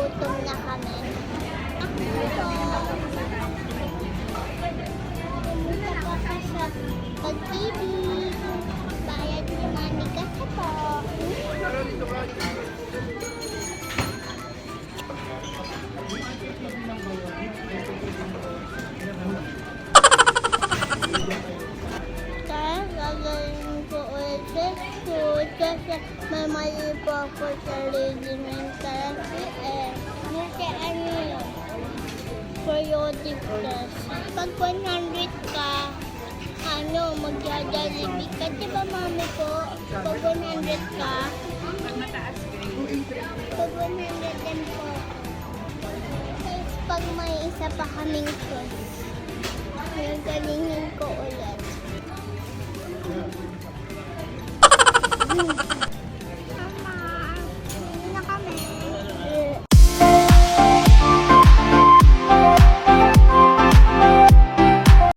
Nagugutom na kami. Pumunta pa ka sa pag-ibig. Bayad ni Mami kasi po. Kaya gagawin ko ulit sa school kasi may mali po ako sa reading kasi kasi ano yun, periodic test. Pag 100 ka, magja-Jollibee ka, diba Mami po? Pag 100 ka, pag 100 din po. Tapos pag may isa pa kaming test, gagaling